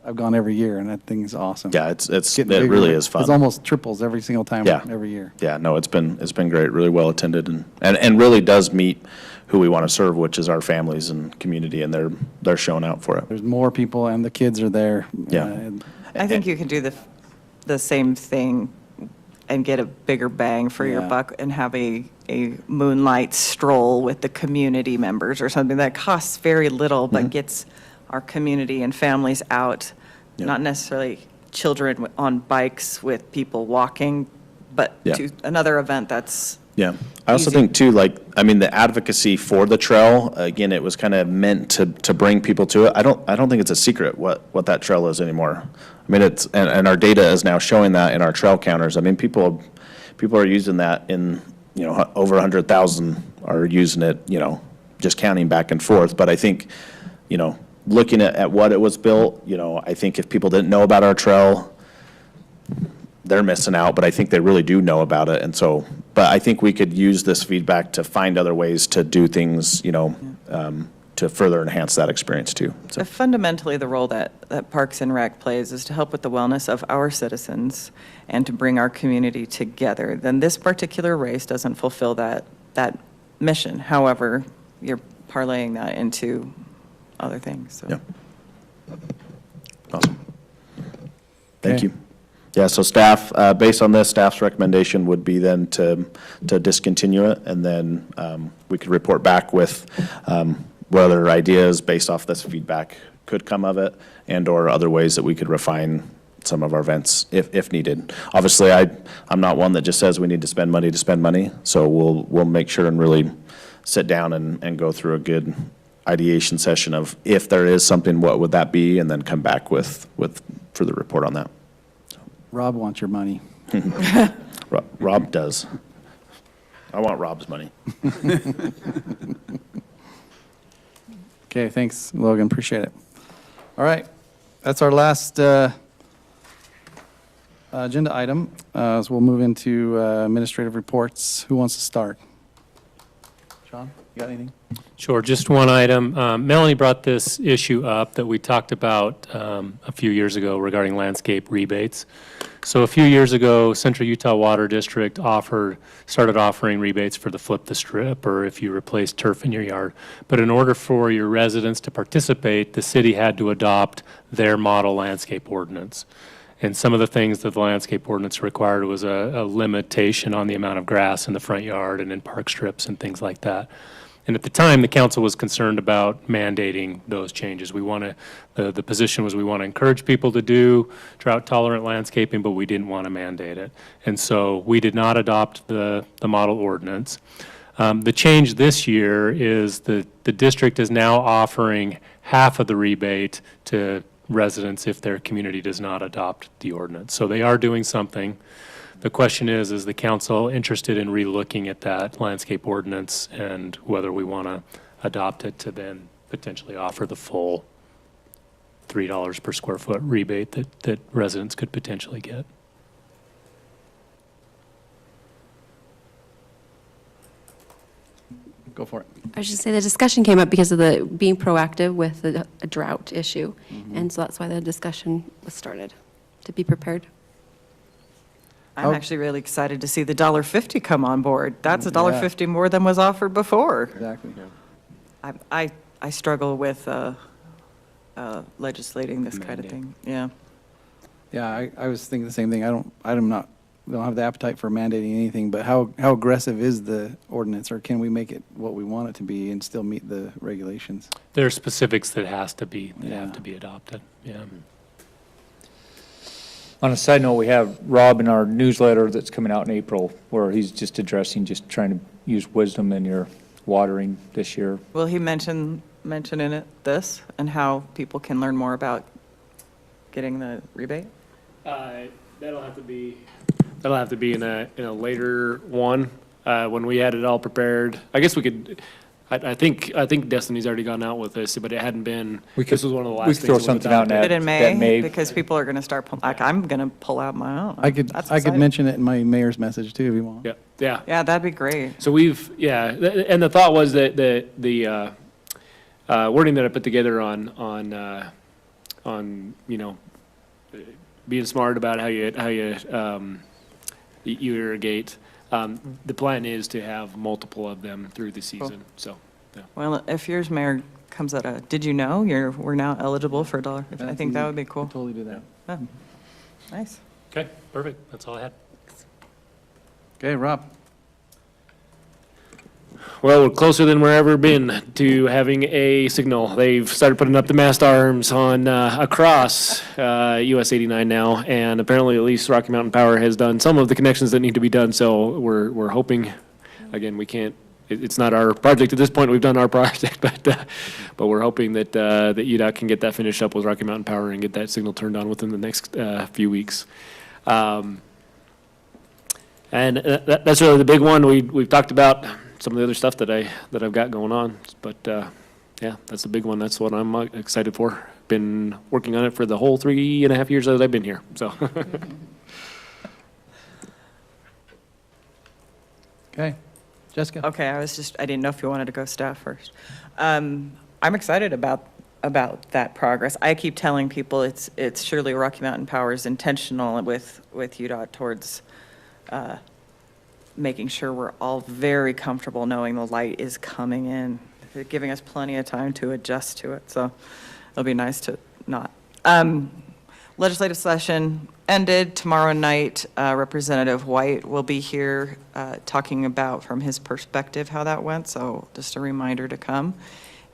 I've gone every year, and that thing's awesome. Yeah, it Getting bigger. really is fun. It's almost triples every single time, Yeah. every year. Yeah, no, it's been great, really well attended, and really does meet who we want to serve, which is our families and community, and they're showing out for it. There's more people, and the kids are there. Yeah. And I think you can do the same thing and get a bigger bang for your Yeah. buck and have a moonlight stroll with the community members or something that costs very little but gets our community and families out, not necessarily children on bikes with people walking, but Yeah. to another event that's Yeah. I also Easy. think too, the advocacy for the trail, again, it was kind of meant to bring people to it. I don't think it's a secret what that trail is anymore. I mean, it's, and our data is now showing that in our trail counters. I mean, people are using that in, over 100,000 are using it, just counting back and forth. But I think, looking at what it was built, I think if people didn't know about our trail, they're missing out, but I think they really do know about it. And so, but I think we could use this feedback to find other ways to do things, to further enhance that experience too. So, fundamentally the role that Parks and Rec plays is to help with the wellness of our citizens and to bring our community together. Then this particular race doesn't fulfill that mission. However, you're parlaying that into other things. So. yeah. Awesome. Thank Okay. you. Yeah, so staff, based on this, staff's recommendation would be then to discontinue it, and then we could report back with what other ideas based off this feedback could come of it, and/or other ways that we could refine some of our events if needed. Obviously, I'm not one that just says we need to spend money, so we'll make sure and really sit down and go through a good ideation session of if there is something, what would that be, and then come back with further report on that. Rob wants your money. Rob does. I want Rob's money. Okay, thanks, Logan, appreciate it. All right, that's our last agenda item. So we'll move into administrative reports. Who wants to start? Sean, you got anything? Sure, just one item. Melanie brought this issue up that we talked about a few years ago regarding landscape rebates. So a few years ago, Central Utah Water District started offering rebates for the flip the strip, or if you replace turf in your yard. But in order for your residents to participate, the city had to adopt their model landscape ordinance. And some of the things that the landscape ordinance required was a limitation on the amount of grass in the front yard and in park strips and things like that. And at the time, the council was concerned about mandating those changes. The position was we want to encourage people to do drought-tolerant landscaping, but we didn't want to mandate it. And so we did not adopt the model ordinance. The change this year is the district is now offering half of the rebate to residents if their community does not adopt the ordinance. So they are doing something. The question is the council interested in relooking at that landscape ordinance and whether we want to adopt it to then potentially offer the full $3 per square foot rebate that residents could potentially get? Go for it. I was just say the discussion came up because of the being proactive with a drought issue. And so that's why the discussion was started, to be prepared. I'm actually really excited to see the $1.50 come on board. That's $1.50 more than was offered before. Exactly. I struggle with legislating this kind of thing, yeah. Yeah, I was thinking the same thing. We don't have the appetite for mandating anything, but how aggressive is the ordinance, or can we make it what we want it to be and still meet the regulations? There are specifics that have to be adopted, yeah. On a side note, we have Rob in our newsletter that's coming out in April, where he's just trying to use wisdom in your watering this year. Will he mention in it this and how people can learn more about getting the rebate? That'll have to be in a later one, when we had it all prepared. I guess we could, I think Destiny's already gone out with this, but it hadn't been, this was one of the last things. We could throw something out Put it in May, May. because people are going to start, I'm going to pull out my own. I could That's exciting. mention it in my mayor's message too, if you want. Yeah. Yeah, that'd be great. So and the thought was that the wording that I put together on being smart about how you irrigate. The plan is to have multiple of them through the season, so, yeah. Well, if yours, Mayor, comes at did you know we're now eligible for $1.50? I think that would be cool. Totally do that. Yeah. Nice. Okay, perfect, that's all I had. Okay, Rob. Well, we're closer than we're ever been to having a signal. They've started putting up the mast arms on across US 89 now, and apparently at least Rocky Mountain Power has done some of the connections that need to be done. So we're hoping, again, we can't. It's not our project at this point. We've done our project, but we're hoping that UDOT can get that finished up with Rocky Mountain Power and get that signal turned on within the next few weeks. And that's really the big one. We've talked about some of the other stuff that I've got going on, but yeah, that's the big one. That's what I'm excited for. Been working on it for the whole 3.5 years that I've been here, so. Okay. Jessica? Okay, I didn't know if you wanted to go staff first. I'm excited about that progress. I keep telling people it's surely Rocky Mountain Power is intentional with UDOT towards making sure we're all very comfortable knowing the light is coming in. They're giving us plenty of time to adjust to it, so it'll be nice to not. Legislative session, ended. Tomorrow night, Representative White will be here talking about, from his perspective, how that went, so just a reminder to come.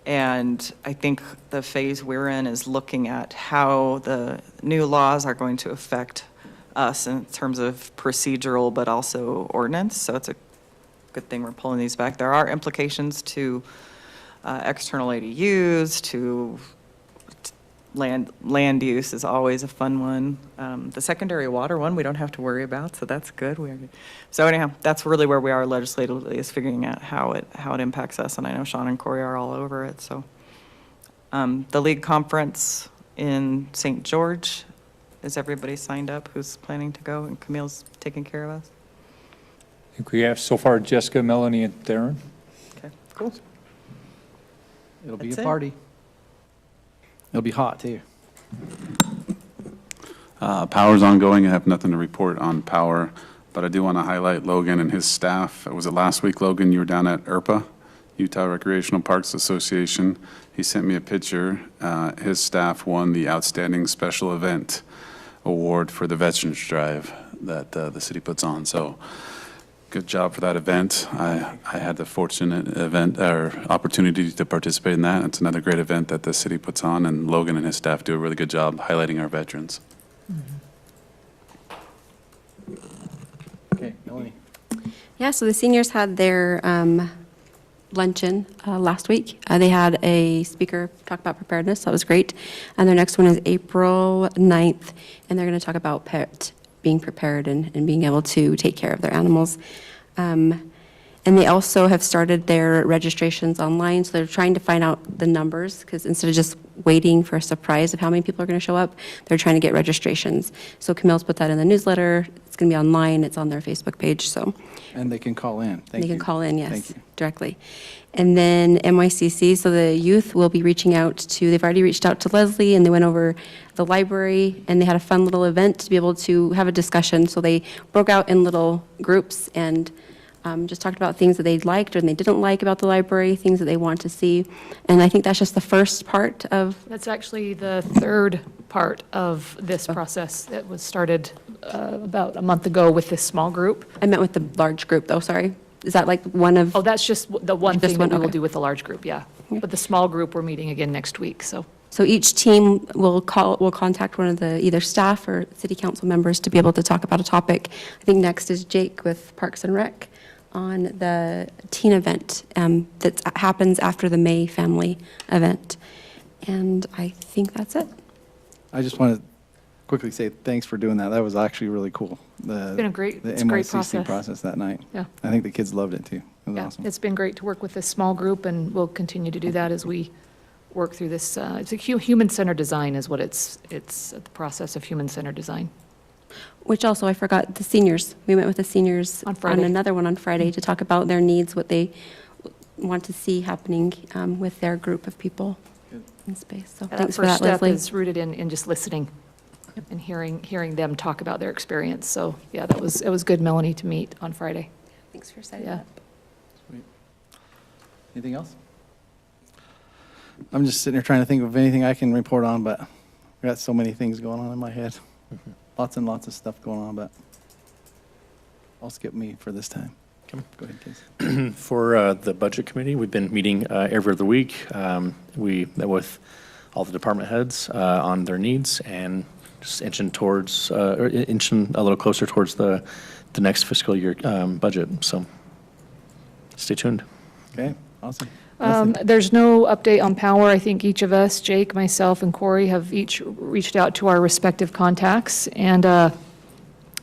And I think the phase we're in is looking at how the new laws are going to affect us in terms of procedural, but also ordinance. So it's a good thing we're pulling these back. There are implications to external ADUs, to land use is always a fun one. The secondary water one, we don't have to worry about, so that's good. So anyhow, that's really where we are legislatively, is figuring out how it impacts us, and I know Sean and Corey are all over it, so. The league conference in St. George, is everybody signed up who's planning to go, and Camille's taking care of us? I think we have so far Jessica, Melanie, and Darren. Okay, cool. It'll be That's a it. party. It'll be hot, too. Power's ongoing. I have nothing to report on power, but I do want to highlight Logan and his staff. Was it last week, Logan, you were down at ERPA, Utah Recreational Parks Association? He sent me a picture. His staff won the Outstanding Special Event Award for the Veterans Drive that the city puts on. So good job for that event. I had the fortunate event or opportunity to participate in that. It's another great event that the city puts on, and Logan and his staff do a really good job highlighting our veterans. Okay, Melanie. Yeah, so the seniors had their luncheon last week. They had a speaker talk about preparedness, so that was great. And their next one is April 9th, and they're going to talk about being prepared and being able to take care of their animals. And they also have started their registrations online, so they're trying to find out the numbers, because instead of just waiting for a surprise of how many people are going to show up, they're trying to get registrations. So Camille's put that in the newsletter. It's going to be online. It's on their Facebook page, so. And they can call in. Thank They you. can call in, yes, Thank you. directly. And then NYCC, so the youth will be reaching out to, they've already reached out to Leslie, and they went over the library, and they had a fun little event to be able to have a discussion. So they broke out in little groups and just talked about things that they liked and they didn't like about the library, things that they want to see. And I think that's just the first part of, That's actually the third part of this process that was started about a month ago with this small group. I meant with the large group, though, sorry. Is that like one of? Oh, that's just the one Just thing one, that we will okay. do with the large group, yeah. But the small group, we're meeting again next week, so. So each team will contact one of the either staff or city council members to be able to talk about a topic. I think next is Jake with Parks and Rec on the teen event that happens after the May family event. And I think that's it. I just want to quickly say thanks for doing that. That was actually really cool. It's been a great process. process that night. Yeah. I think the kids loved it, too. It was Yeah, awesome. it's been great to work with this small group, and we'll continue to do that as we work through this. It's a human-centered design is what it's the process of human-centered design. Which also, I forgot, the seniors. We met with the seniors On Friday. another one on Friday to talk about their needs, what they want to see happening with their group of people in space. So And thanks for first that, step Leslie. is rooted in just listening and hearing them talk about their experience. So, yeah, it was good, Melanie, to meet on Friday. Thanks for setting Yeah. that up. Anything else? I'm just sitting here trying to think of anything I can report on, but I've got so many things going on in my head. Lots and lots of stuff going on, but I'll skip me for this time. Go ahead, Case. For the Budget Committee, we've been meeting every other week. We met with all the department heads on their needs and just inching a little closer towards the next fiscal year budget. So stay tuned. Okay, awesome. There's no update on power. I think each of us, Jake, myself, and Corey, have each reached out to our respective contacts, and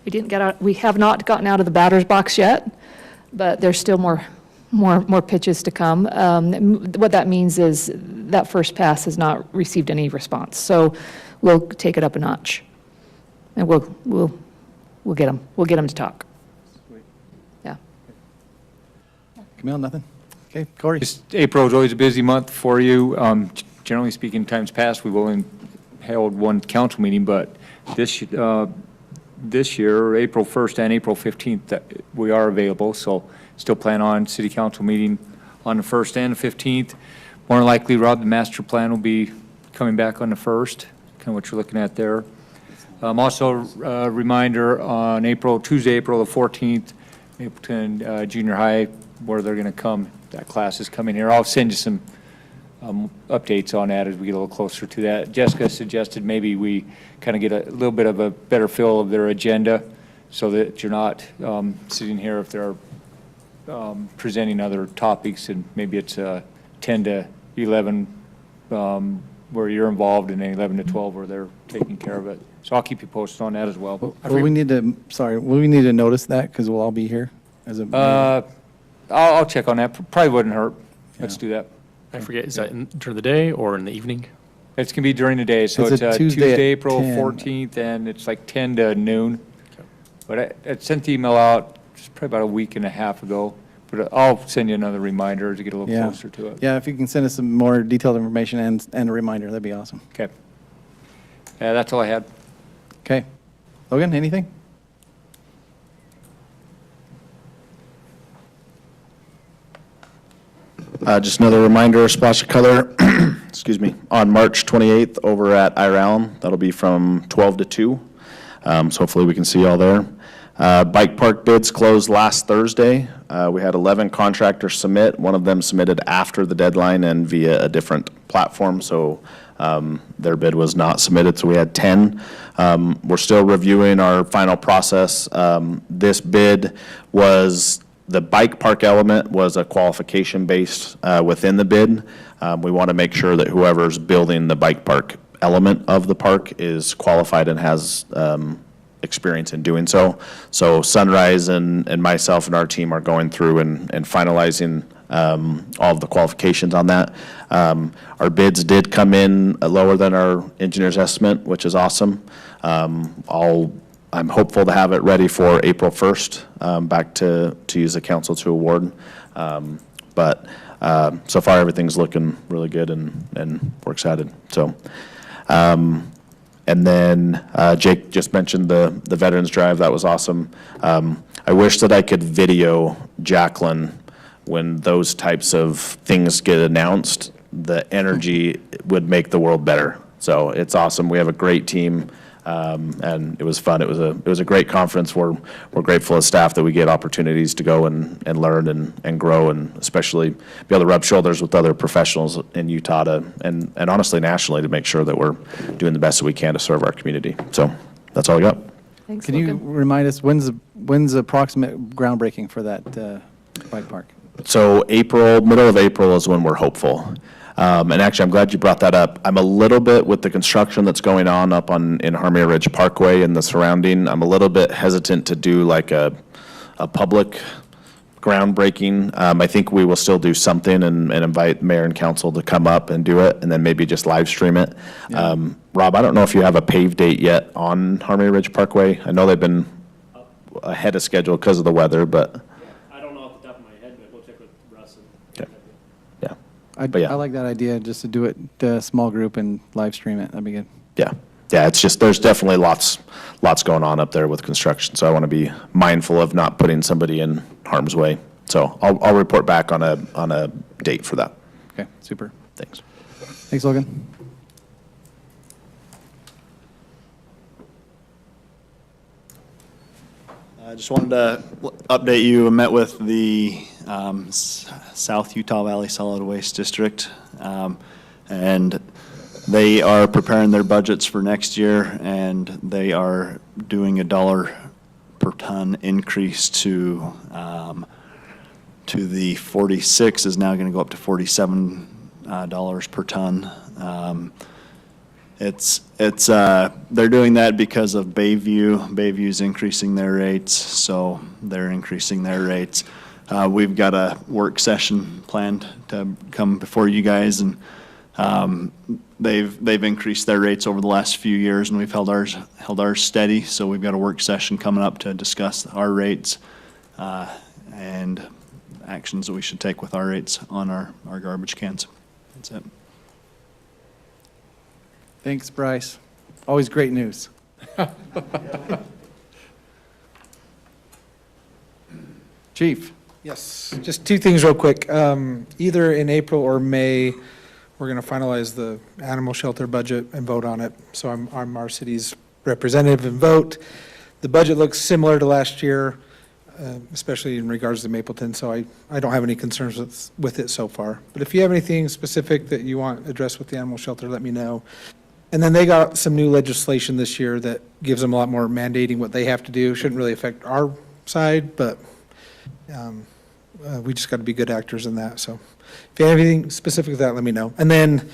we have not gotten out of the batter's box yet, but there's still more pitches to come. What that means is that first pass has not received any response, so we'll take it up a notch, and we'll get them to talk. Yeah. Camille, nothing? Okay, Corey? April is always a busy month for you. Generally speaking, times past, we've only held one council meeting, but this year, April 1st and April 15th, we are available, so still plan on city council meeting on the 1st and the 15th. More than likely, Rob, the master plan will be coming back on the 1st, kind of what you're looking at there. Also, a reminder on Tuesday, April the 14th, Mapleton Junior High, where they're going to come, that class is coming here. I'll send you some updates on that as we get a little closer to that. Jessica suggested maybe we kind of get a little bit of a better feel of their agenda so that you're not sitting here if they're presenting other topics, and maybe it's 10 to 11 where you're involved, and then 11 to 12 where they're taking care of it. So I'll keep you posted on that as well. Will we need to notice that because we'll all be here as a? I'll check on that. Probably wouldn't hurt. Let's do that. I forget, is that during the day or in the evening? It's going to be during the day, so It's it's a Tuesday at Tuesday, April 10. 14th, and it's like 10 to noon. But I sent the email out just probably about a week and a half ago, but I'll send you another reminder to get a little Yeah. closer to it. Yeah, if you can send us some more detailed information and a reminder, that'd be awesome. Okay. Yeah, that's all I had. Okay. Logan, anything? Just another reminder, Splash of Color, excuse me, on March 28th over at IRALM. That'll be from 12 to 2. So hopefully we can see you all there. Bike park bids closed last Thursday. We had 11 contractors submit. One of them submitted after the deadline and via a different platform, so their bid was not submitted, so we had 10. We're still reviewing our final process. This bid was, the bike park element was a qualification based within the bid. We want to make sure that whoever's building the bike park element of the park is qualified and has experience in doing so. So Sunrise and myself and our team are going through and finalizing all of the qualifications on that. Our bids did come in lower than our engineer's estimate, which is awesome. I'm hopeful to have it ready for April 1st, back to use the council to award. But so far, everything's looking really good, and we're excited. So, and then Jake just mentioned the Veterans Drive. That was awesome. I wish that I could video Jacqueline when those types of things get announced. The energy would make the world better. So it's awesome. We have a great team. And it was fun. It was a great conference. We're grateful as staff that we get opportunities to go and learn and grow, and especially be able to rub shoulders with other professionals in Utah and honestly nationally to make sure that we're doing the best that we can to serve our community. So that's all I got. Thanks, Can you Logan. remind us, when's the approximate groundbreaking for that bike park? So middle of April is when we're hopeful. And actually, I'm glad you brought that up. I'm a little bit, with the construction that's going on up in Harmony Ridge Parkway and the surrounding, I'm a little bit hesitant to do like a public groundbreaking. I think we will still do something and invite mayor and council to come up and do it, and then maybe just live stream it. Rob, I don't know if you have a pave date yet on Harmony Ridge Parkway. I know they've been ahead of schedule because of the weather, but. I don't know off the top of my head, but we'll check with Russ. Okay. Yeah. I But yeah. like that idea, just to do it, small group and live stream it. That'd be good. Yeah, it's just, there's definitely lots going on up there with construction, so I want to be mindful of not putting somebody in harm's way. So I'll report back on a date for that. Okay, super. Thanks. Thanks, Logan. I just wanted to update you. I met with the South Utah Valley Solid Waste District, and they are preparing their budgets for next year, and they are doing $1 per ton increase to the 46 is now going to go up to $47 per ton. They're doing that because of Bayview. Bayview's increasing their rates, so they're increasing their rates. We've got a work session planned to come before you guys, and they've increased their rates over the last few years, and we've held ours steady. So we've got a work session coming up to discuss our rates and actions that we should take with our rates on our garbage cans. That's it. Thanks, Bryce. Always great news. Chief? Yes, just two things real quick. Either in April or May, we're going to finalize the animal shelter budget and vote on it. So I'm our city's representative and vote. The budget looks similar to last year, especially in regards to Mapleton, so I don't have any concerns with it so far. But if you have anything specific that you want addressed with the animal shelter, let me know. And then they got some new legislation this year that gives them a lot more mandating what they have to do. Shouldn't really affect our side, but we just got to be good actors in that. So if you have anything specific to that, let me know. And then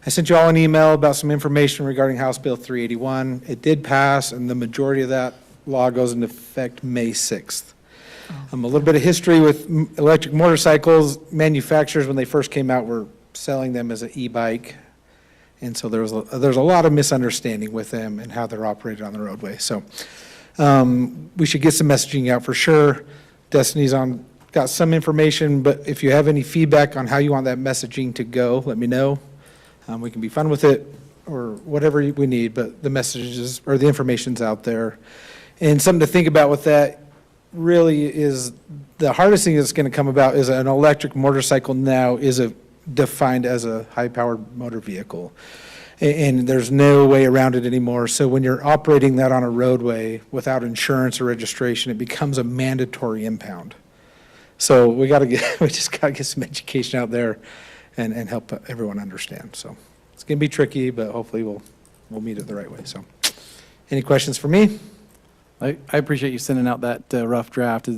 I sent you all an email about some information regarding House Bill 381. It did pass, and the majority of that law goes into effect May 6th. A little bit of history with electric motorcycles. Manufacturers, when they first came out, were selling them as an e-bike. And so there's a lot of misunderstanding with them and how they're operated on the roadway. So we should get some messaging out for sure. Destiny's got some information, but if you have any feedback on how you want that messaging to go, let me know. We can be fun with it or whatever we need, but the messages or the information's out there. And something to think about with that really is the hardest thing that's going to come about is an electric motorcycle now is defined as a high-powered motor vehicle. And there's no way around it anymore. So when you're operating that on a roadway without insurance or registration, it becomes a mandatory impound. So we just got to get some education out there and help everyone understand. So it's going to be tricky, but hopefully we'll meet it the right way. So any questions for me? I appreciate you sending out that rough draft.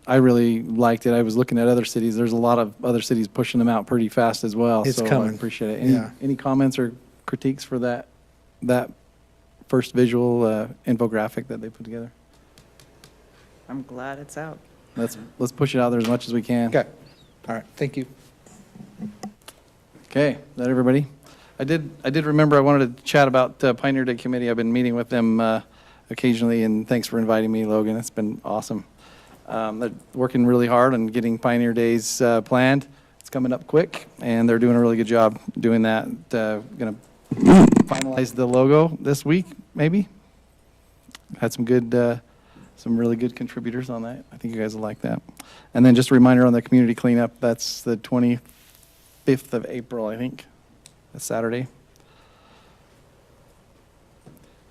I really liked it. I was looking at other cities. There's a lot of other cities pushing them out pretty fast as well. It's so coming. I appreciate it. Yeah. Any comments or critiques for that first visual infographic that they put together? I'm glad it's out. Let's push it out there as much as we can. Okay. All right. Thank you. Okay, is that everybody? I did remember I wanted to chat about Pioneer Day Committee. I've been meeting with them occasionally, and thanks for inviting me, Logan. It's been awesome. They're working really hard on getting Pioneer Days planned. It's coming up quick, and they're doing a really good job doing that. Going to finalize the logo this week, maybe. Had some really good contributors on that. I think you guys will like that. And then just a reminder on the community cleanup, that's the 25th of April, I think. That's Saturday.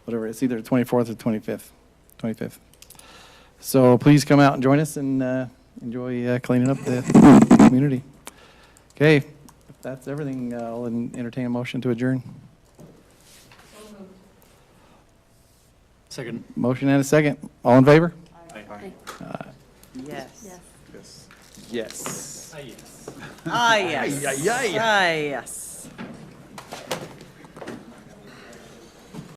Whatever, it's either 24th or 25th. So please come out and join us and enjoy cleaning up the community. Okay, if that's everything, I'll entertain a motion to adjourn. Second. Motion and a second. All in favor? Yes. Yes. Ah, yes. Ah, yes.